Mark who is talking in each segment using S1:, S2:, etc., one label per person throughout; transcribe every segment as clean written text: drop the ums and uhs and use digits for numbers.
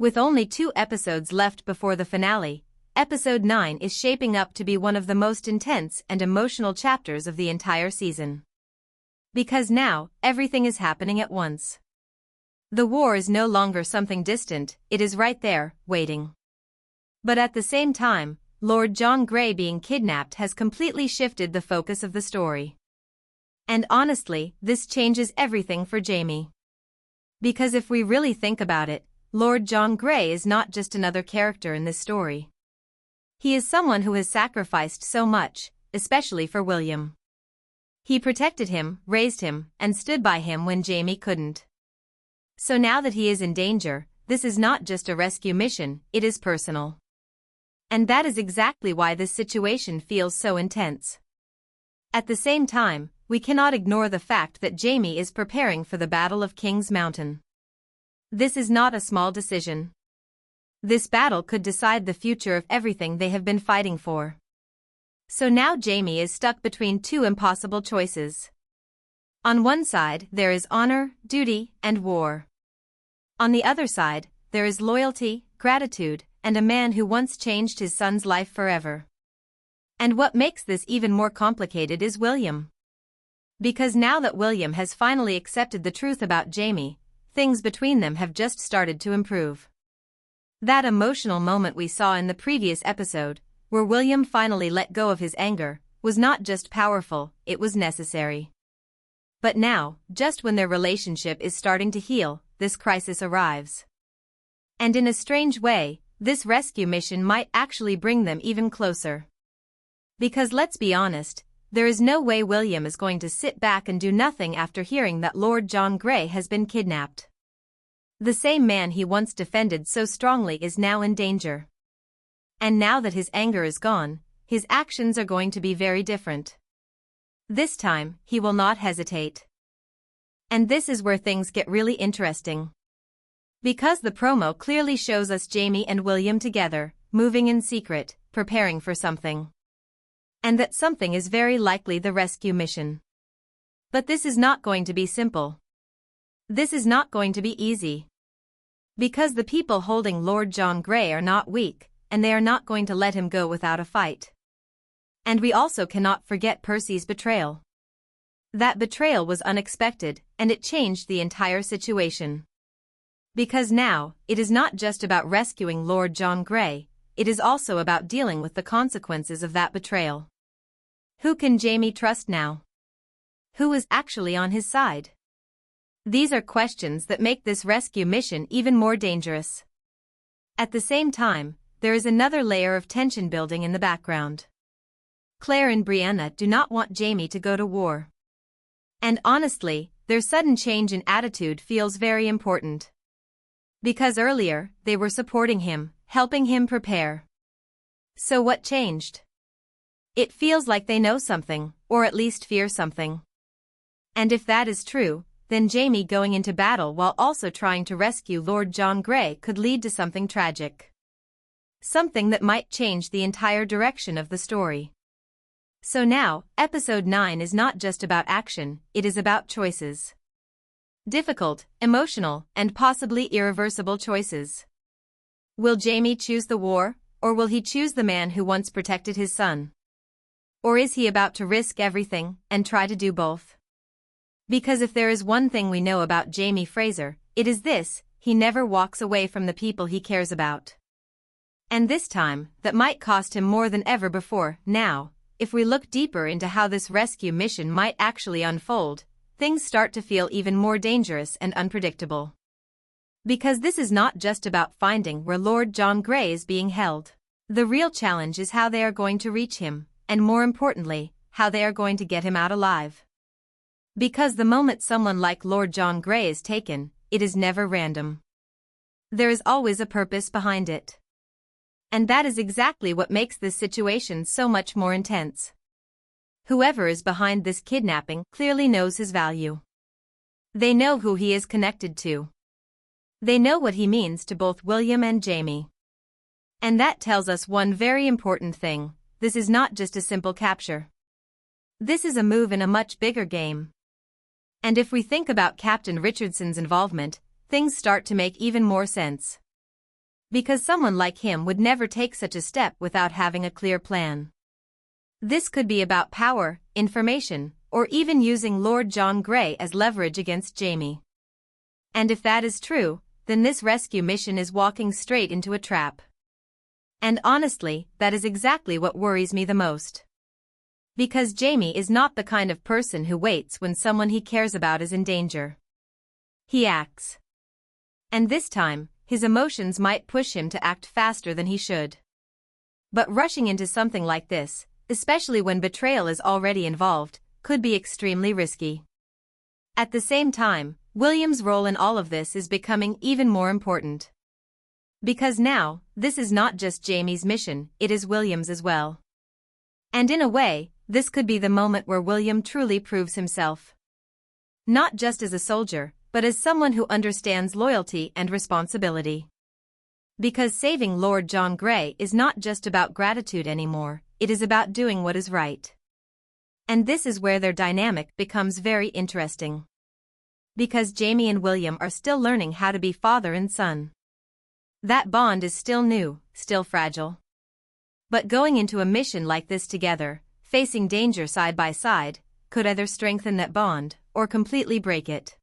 S1: With only 2 episodes left before the finale, Episode 9 is shaping up to be one of the most intense and emotional chapters of the entire season. Because now, everything is happening at once. The war is no longer something distant, it is right there, waiting. But at the same time, Lord John Grey being kidnapped has completely shifted the focus of the story. And honestly, this changes everything for Jaime. Because if we really think about it, Lord John Grey is not just another character in this story. He is someone who has sacrificed so much, especially for William. He protected him, raised him, and stood by him when Jaime couldn't. So now that he is in danger, this is not just a rescue mission, it is personal. And that is exactly why this situation feels so intense. At the same time, we cannot ignore the fact that Jaime is preparing for the Battle of King's Mountain. This is not a small decision. This battle could decide the future of everything they have been fighting for. So now Jaime is stuck between 2 impossible choices. On one side, there is honor, duty, and war. On the other side, there is loyalty, gratitude, and a man who once changed his son's life forever. And what makes this even more complicated is William. Because now that William has finally accepted the truth about Jaime, things between them have just started to improve. That emotional moment we saw in the previous episode, where William finally let go of his anger, was not just powerful, it was necessary. But now, just when their relationship is starting to heal, this crisis arrives. And in a strange way, this rescue mission might actually bring them even closer. Because let's be honest, there is no way William is going to sit back and do nothing after hearing that Lord John Grey has been kidnapped. The same man he once defended so strongly is now in danger. And now that his anger is gone, his actions are going to be very different. This time, he will not hesitate. And this is where things get really interesting. Because the promo clearly shows us Jaime and William together, moving in secret, preparing for something. And that something is very likely the rescue mission. But this is not going to be simple. This is not going to be easy. Because the people holding Lord John Grey are not weak, and they are not going to let him go without a fight. And we also cannot forget Percy's betrayal. That betrayal was unexpected, and it changed the entire situation. Because now, it is not just about rescuing Lord John Grey, it is also about dealing with the consequences of that betrayal. Who can Jaime trust now? Who is actually on his side? These are questions that make this rescue mission even more dangerous. At the same time, there is another layer of tension building in the background. Claire and Brianna do not want Jaime to go to war. And honestly, their sudden change in attitude feels very important. Because earlier, they were supporting him, helping him prepare. So what changed? It feels like they know something, or at least fear something. And if that is true, then Jaime going into battle while also trying to rescue Lord John Grey could lead to something tragic. Something that might change the entire direction of the story. So now, Episode 9 is not just about action, it is about choices. Difficult, emotional, and possibly irreversible choices. Will Jaime choose the war, or will he choose the man who once protected his son? Or is he about to risk everything and try to do both? Because if there is one thing we know about Jaime Fraser, it is this: he never walks away from the people he cares about. And this time, that might cost him more than ever before. Now, if we look deeper into how this rescue mission might actually unfold, things start to feel even more dangerous and unpredictable. Because this is not just about finding where Lord John Grey is being held. The real challenge is how they are going to reach him, and more importantly, how they are going to get him out alive. Because the moment someone like Lord John Grey is taken, it is never random. There is always a purpose behind it. And that is exactly what makes this situation so much more intense. Whoever is behind this kidnapping clearly knows his value. They know who he is connected to. They know what he means to both William and Jaime. And that tells us one very important thing: this is not just a simple capture. This is a move in a much bigger game. And if we think about Captain Richardson's involvement, things start to make even more sense. Because someone like him would never take such a step without having a clear plan. This could be about power, information, or even using Lord John Grey as leverage against Jamie. And if that is true, then this rescue mission is walking straight into a trap. And honestly, that is exactly what worries me the most. Because Jamie is not the kind of person who waits when someone he cares about is in danger. He acts. And this time, his emotions might push him to act faster than he should. But rushing into something like this, especially when betrayal is already involved, could be extremely risky. At the same time, William's role in all of this is becoming even more important. Because now, this is not just Jamie's mission, it is William's as well. And in a way, this could be the moment where William truly proves himself. Not just as a soldier, but as someone who understands loyalty and responsibility. Because saving Lord John Grey is not just about gratitude anymore, it is about doing what is right. And this is where their dynamic becomes very interesting. Because Jamie and William are still learning how to be father and son. That bond is still new, still fragile. But going into a mission like this together, facing danger side by side, could either strengthen that bond, or completely break it.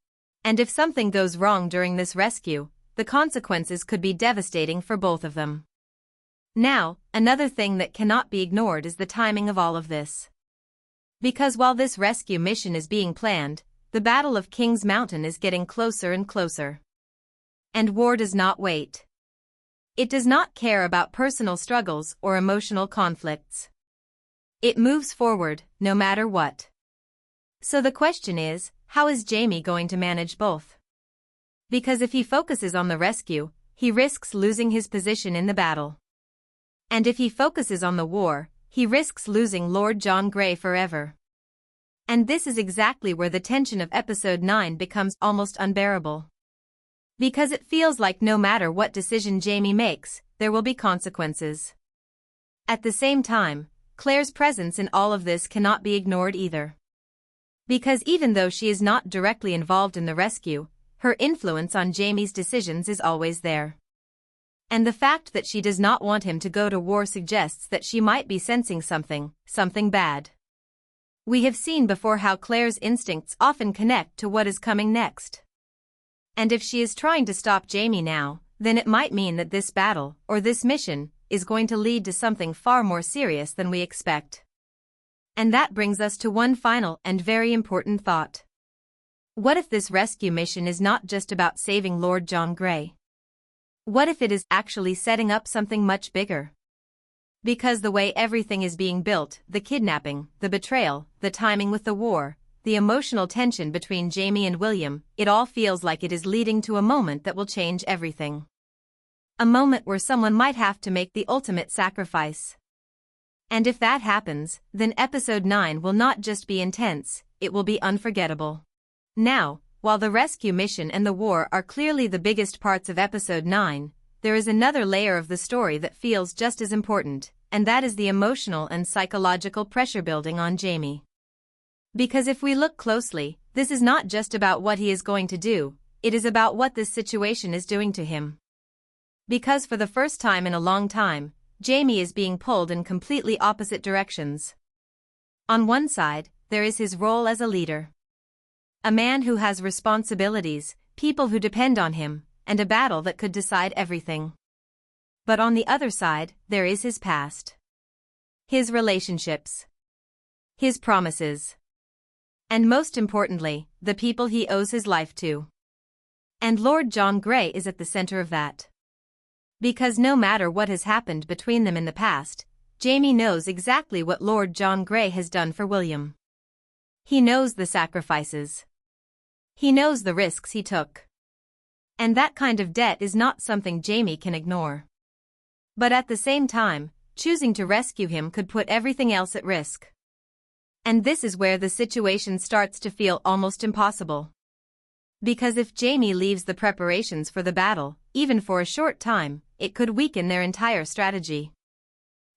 S1: And if something goes wrong during this rescue, the consequences could be devastating for both of them. Now, another thing that cannot be ignored is the timing of all of this. Because while this rescue mission is being planned, the Battle of King's Mountain is getting closer and closer. And war does not wait. It does not care about personal struggles or emotional conflicts. It moves forward, no matter what. So the question is, how is Jamie going to manage both? Because if he focuses on the rescue, he risks losing his position in the battle. And if he focuses on the war, he risks losing Lord John Grey forever. And this is exactly where the tension of episode 9 becomes almost unbearable. Because it feels like no matter what decision Jamie makes, there will be consequences. At the same time, Claire's presence in all of this cannot be ignored either. Because even though she is not directly involved in the rescue, her influence on Jamie's decisions is always there. And the fact that she does not want him to go to war suggests that she might be sensing something bad. We have seen before how Claire's instincts often connect to what is coming next. And if she is trying to stop Jamie now, then it might mean that this battle, or this mission, is going to lead to something far more serious than we expect. And that brings us to one final and very important thought. What if this rescue mission is not just about saving Lord John Grey? What if it is actually setting up something much bigger? Because the way everything is being built, the kidnapping, the betrayal, the timing with the war, the emotional tension between Jamie and William, it all feels like it is leading to a moment that will change everything. A moment where someone might have to make the ultimate sacrifice. And if that happens, then episode 9 will not just be intense, it will be unforgettable. Now, while the rescue mission and the war are clearly the biggest parts of episode 9, there is another layer of the story that feels just as important, and that is the emotional and psychological pressure building on Jamie. Because if we look closely, this is not just about what he is going to do, it is about what this situation is doing to him. Because for the first time in a long time, Jamie is being pulled in completely opposite directions. On one side, there is his role as a leader. A man who has responsibilities, people who depend on him, and a battle that could decide everything. But on the other side, there is his past. His relationships. His promises. And most importantly, the people he owes his life to. And Lord John Grey is at the center of that. Because no matter what has happened between them in the past, Jamie knows exactly what Lord John Grey has done for William. He knows the sacrifices. He knows the risks he took. And that kind of debt is not something Jamie can ignore. But at the same time, choosing to rescue him could put everything else at risk. And this is where the situation starts to feel almost impossible. Because if Jamie leaves the preparations for the battle, even for a short time, it could weaken their entire strategy.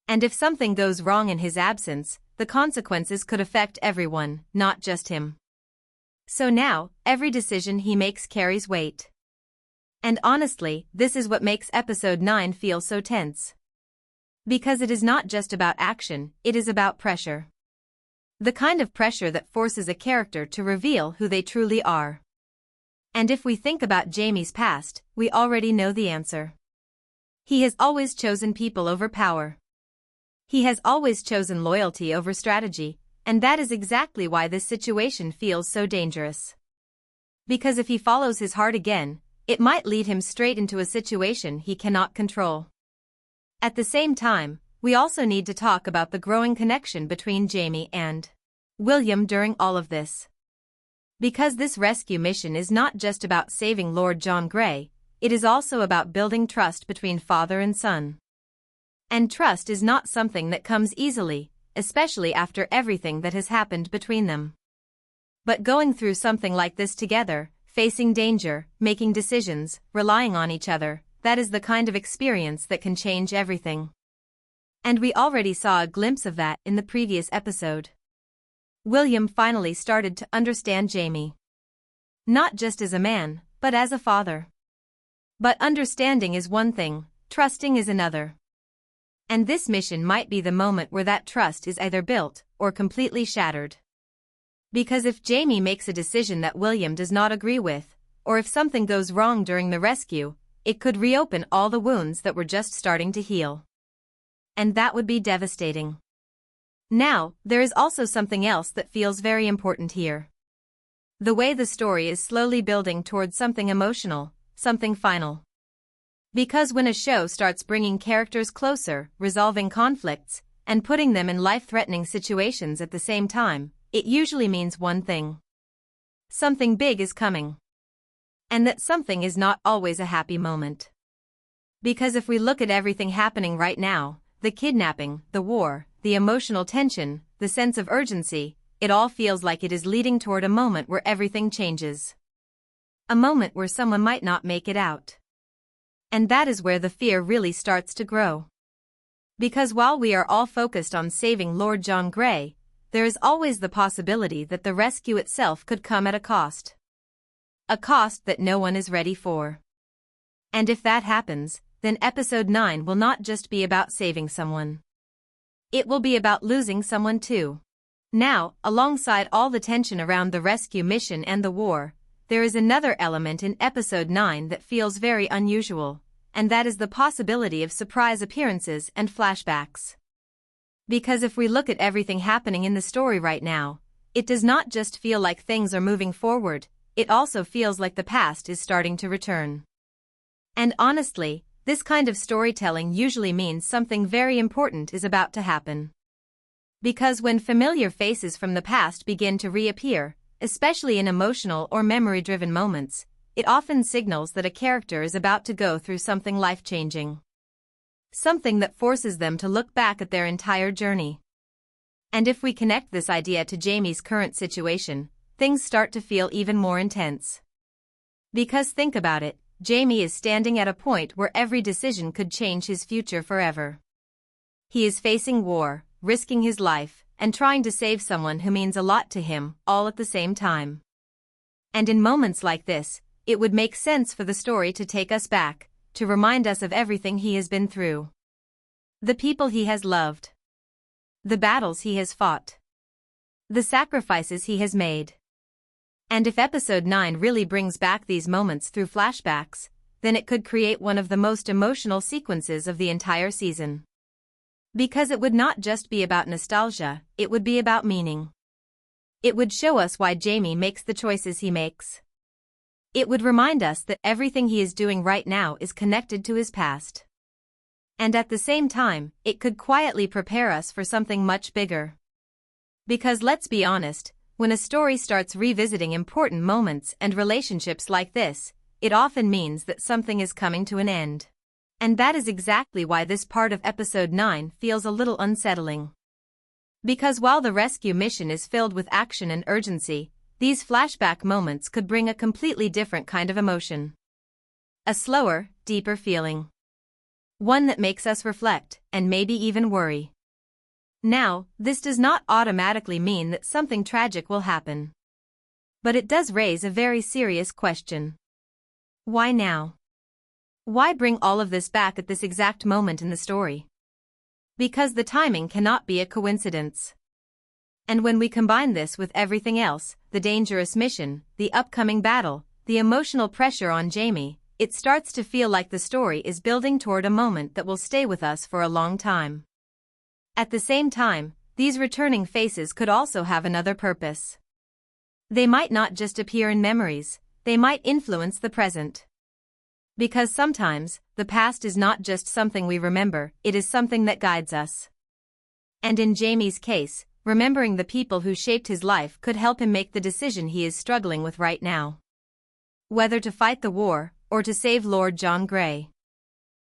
S1: And if something goes wrong in his absence, the consequences could affect everyone, not just him. So now, every decision he makes carries weight. And honestly, this is what makes episode 9 feel so tense. Because it is not just about action, it is about pressure. The kind of pressure that forces a character to reveal who they truly are. And if we think about Jamie's past, we already know the answer. He has always chosen people over power. He has always chosen loyalty over strategy, and that is exactly why this situation feels so dangerous. Because if he follows his heart again, it might lead him straight into a situation he cannot control. At the same time, we also need to talk about the growing connection between Jamie and William during all of this. Because this rescue mission is not just about saving Lord John Grey, it is also about building trust between father and son. And trust is not something that comes easily, especially after everything that has happened between them. But going through something like this together, facing danger, making decisions, relying on each other, that is the kind of experience that can change everything. And we already saw a glimpse of that in the previous episode. William finally started to understand Jamie. Not just as a man, but as a father. But understanding is one thing, trusting is another. And this mission might be the moment where that trust is either built or completely shattered. Because if Jamie makes a decision that William does not agree with, or if something goes wrong during the rescue, it could reopen all the wounds that were just starting to heal. And that would be devastating. Now, there is also something else that feels very important here. The way the story is slowly building towards something emotional, something final. Because when a show starts bringing characters closer, resolving conflicts, and putting them in life-threatening situations at the same time, it usually means one thing. Something big is coming. And that something is not always a happy moment. Because if we look at everything happening right now, the kidnapping, the war, the emotional tension, the sense of urgency, it all feels like it is leading toward a moment where everything changes. A moment where someone might not make it out. And that is where the fear really starts to grow. Because while we are all focused on saving Lord John Grey, there is always the possibility that the rescue itself could come at a cost. A cost that no one is ready for. And if that happens, then episode 9 will not just be about saving someone. It will be about losing someone too. Now, alongside all the tension around the rescue mission and the war, there is another element in episode 9 that feels very unusual, and that is the possibility of surprise appearances and flashbacks. Because if we look at everything happening in the story right now, it does not just feel like things are moving forward, it also feels like the past is starting to return. And honestly, this kind of storytelling usually means something very important is about to happen. Because when familiar faces from the past begin to reappear, especially in emotional or memory-driven moments, it often signals that a character is about to go through something life-changing. Something that forces them to look back at their entire journey. And if we connect this idea to Jamie's current situation, things start to feel even more intense. Because think about it, Jamie is standing at a point where every decision could change his future forever. He is facing war, risking his life, and trying to save someone who means a lot to him, all at the same time. And in moments like this, it would make sense for the story to take us back, to remind us of everything he has been through. The people he has loved. The battles he has fought. The sacrifices he has made. And if episode 9 really brings back these moments through flashbacks, then it could create one of the most emotional sequences of the entire season. Because it would not just be about nostalgia, it would be about meaning. It would show us why Jamie makes the choices he makes. It would remind us that everything he is doing right now is connected to his past. And at the same time, it could quietly prepare us for something much bigger. Because let's be honest, when a story starts revisiting important moments and relationships like this, it often means that something is coming to an end. And that is exactly why this part of episode 9 feels a little unsettling. Because while the rescue mission is filled with action and urgency, these flashback moments could bring a completely different kind of emotion. A slower, deeper feeling. One that makes us reflect, and maybe even worry. Now, this does not automatically mean that something tragic will happen. But it does raise a very serious question. Why now? Why bring all of this back at this exact moment in the story? Because the timing cannot be a coincidence. And when we combine this with everything else, the dangerous mission, the upcoming battle, the emotional pressure on Jamie, it starts to feel like the story is building toward a moment that will stay with us for a long time. At the same time, these returning faces could also have another purpose. They might not just appear in memories, they might influence the present. Because sometimes, the past is not just something we remember, it is something that guides us. And in Jamie's case, remembering the people who shaped his life could help him make the decision he is struggling with right now. Whether to fight the war, or to save Lord John Grey.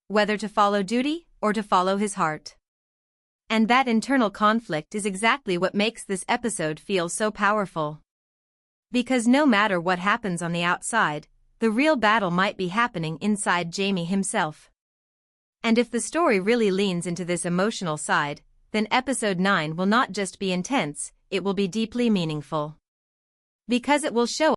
S1: Whether to follow duty, or to follow his heart. And that internal conflict is exactly what makes this episode feel so powerful. Because no matter what happens on the outside, the real battle might be happening inside Jamie himself. And if the story really leans into this emotional side, then episode 9 will not just be intense, it will be deeply meaningful. Because it will show